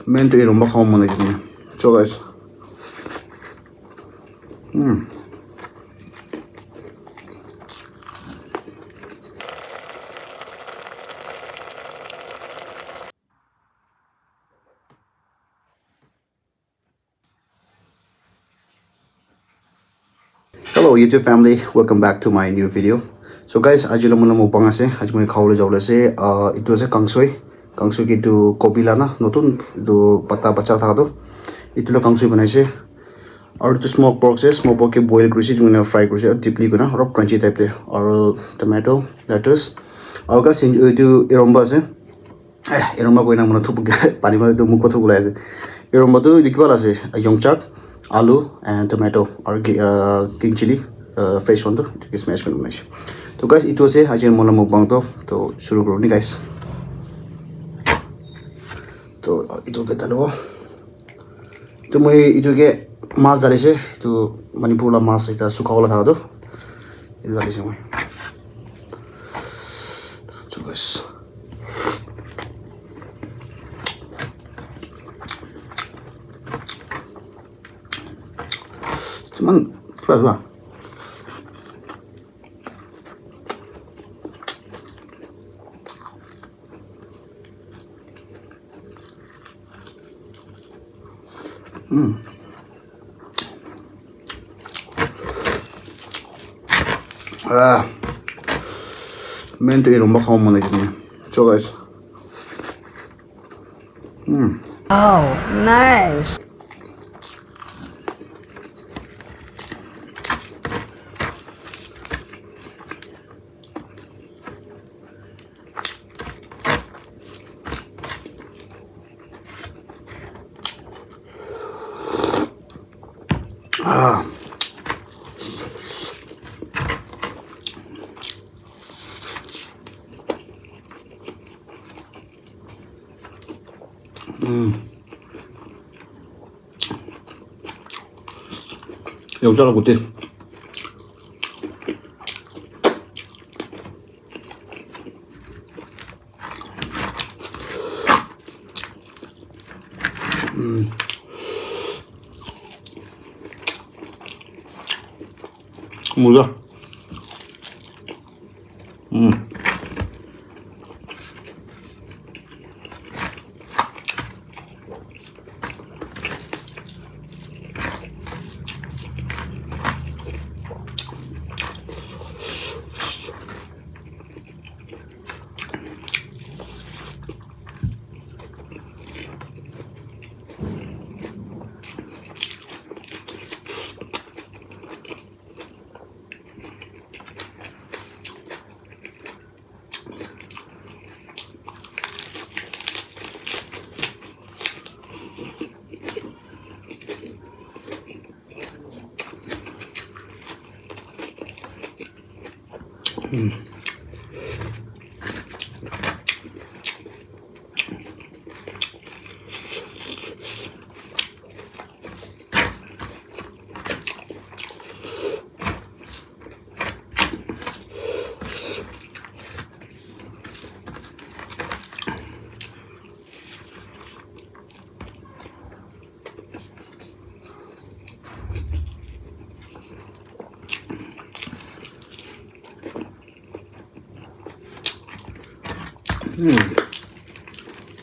맨도 이런 막 하면 먹네. 저 guys. Hello YouTube family, welcome back to my new video. So guys, आज जो मैं mukbang ase, आज मैं खाओले जाओले से इतो से kangsoi की तो कोबिला ना नोटुन तो पत्ता बच्चा था तो इतो लो kangsoi बनाए से और तो smoke pork के boil करी से जो मैंने fry करी से और deeply को ना और crunchy type ले और tomato, lettuce और का सिंज इतो eromba से eromba कोई ना मना थोप पानी में तो मुको थोप लाए से eromba तो दिखवा ला से Yongchak आलू and tomato और green chili fresh one तो smash करना है तो guys इतो से आज मैं mukbang तो शुरू करूँ नी guys तो इतो के तलो तो मैं इतो के मांस डाले से तो मणिपुर ला मांस इतना सूखा वाला था तो इतो डाले से मैं तो guys cuman berapa men tuh Eromba kamu mana gitu nih coba guys Oh, nice. 영자를 못해 뭐야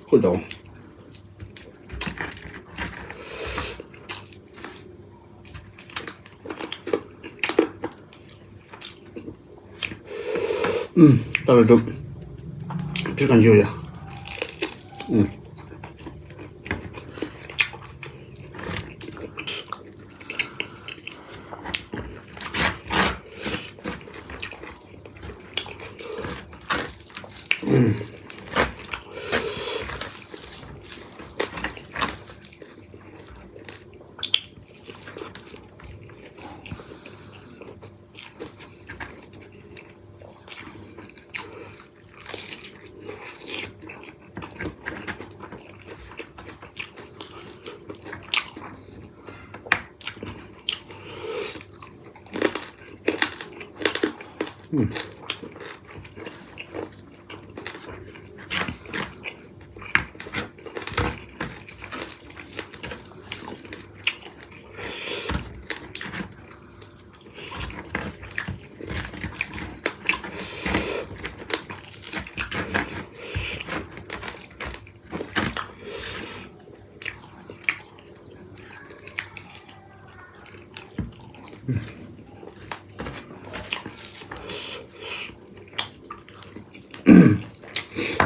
그죠 따로 좀 비슷한 지우야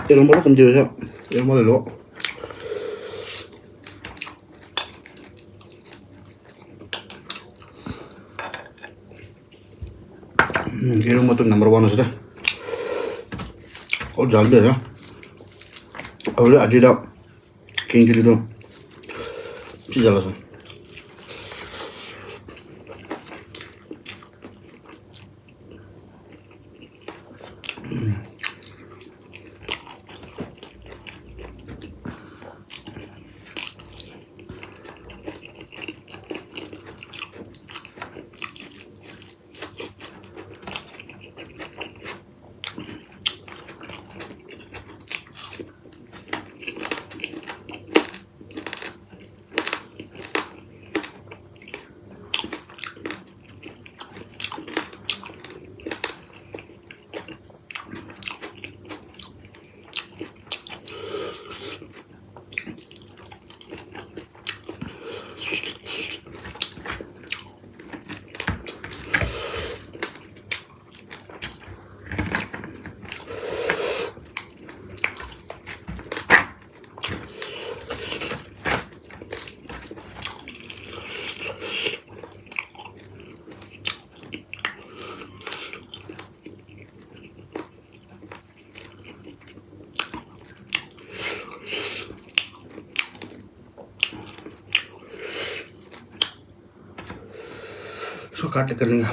Eromba kom jiro siya. Eromba lalo. Eromba to number 1 sudah. Oh jal deh ya. Awalnya aja dah king jadi tu. Si jalan sah. So काट कर लेंगे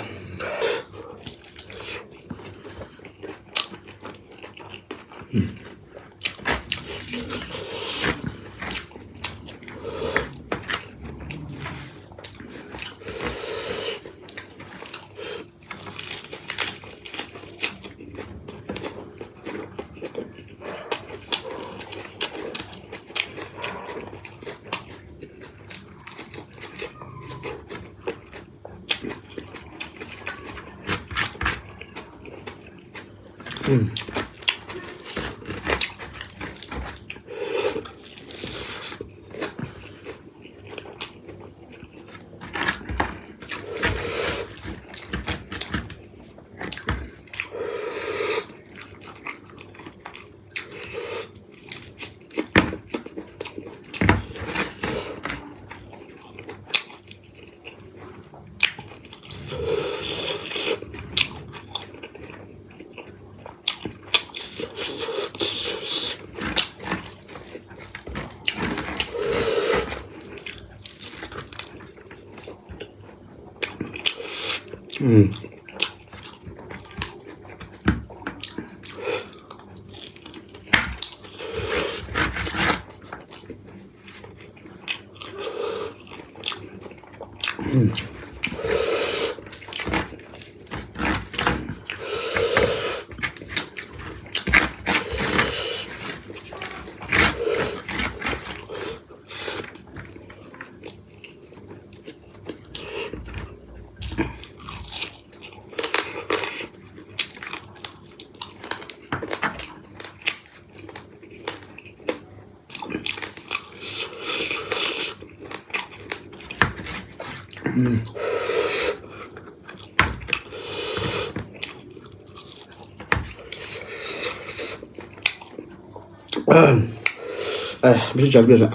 bisa jal biasa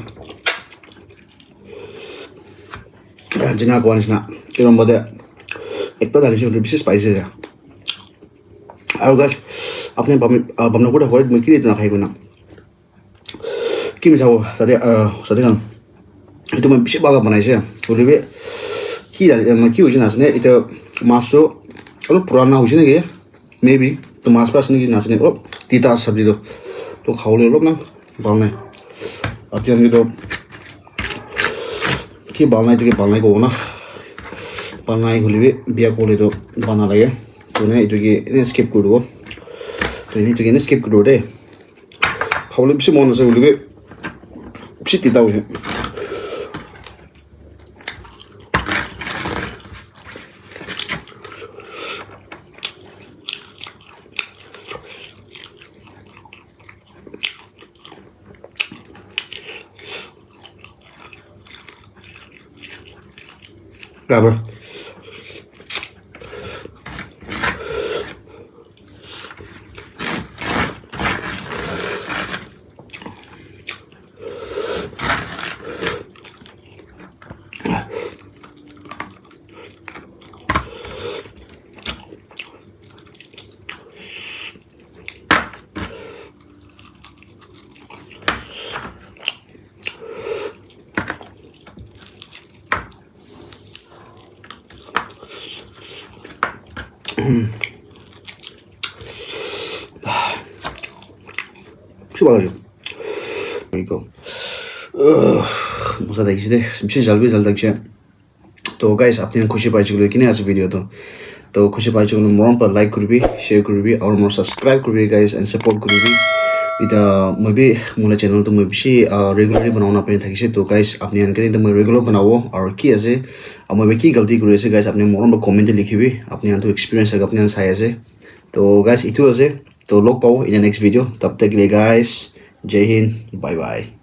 जिना कौन इसना Eromba दे एक तो दाली से उन्हें बिसेस स्पाइसी है और guys अपने बमना को dah मुझे किरी इतना खाई को ना कि मिसाओ सादे kan itu मैं बिसे बागा बनाई से उन्हें भी कि दाली मैं कि उसे नाचने itu मास तो और पुराना उसे नहीं गया maybe तो मास पास नहीं नाचने और तीता सब्जी तो खाओ ले लो ना बालने अत्यंत gitu कि बालना itu कि बालना को ना बालना ही होली भी बिया को ले तो बाना लगे तो ने itu कि ने skip कर दो तो ini itu कि ने skip कर दो दे खाओ ले बिसे मन से होली भी बिसे तीता उसे Berapa? Super lagi. There you go. मजा देखिए दे सबसे जल्दी जल्दी तक तो गाइस आपने खुशी पाई चुके कि नहीं आज वीडियो तो खुशी पाई चुके मोरम पर लाइक कर भी शेयर कर भी और मोर सब्सक्राइब कर भी गाइस एंड सपोर्ट कर भी इधर मैं भी मोला चैनल तो मैं भी रेगुलरली बनाना अपने थकी से तो गाइस आपने अनकरी तो मैं रेगुलर बनाओ और की ऐसे अब मैं भी की गलती करूँ ऐसे गाइस आपने मोरम पर कमेंट लिखी भी अपने यहाँ तो एक्सपीरियंस है अपने यहाँ साया से तो गाइस इतु ऐसे तो लोग पाओ इन नेक्स्ट वीडियो तब तक के लिए गाइस जय हिंद बाय बाय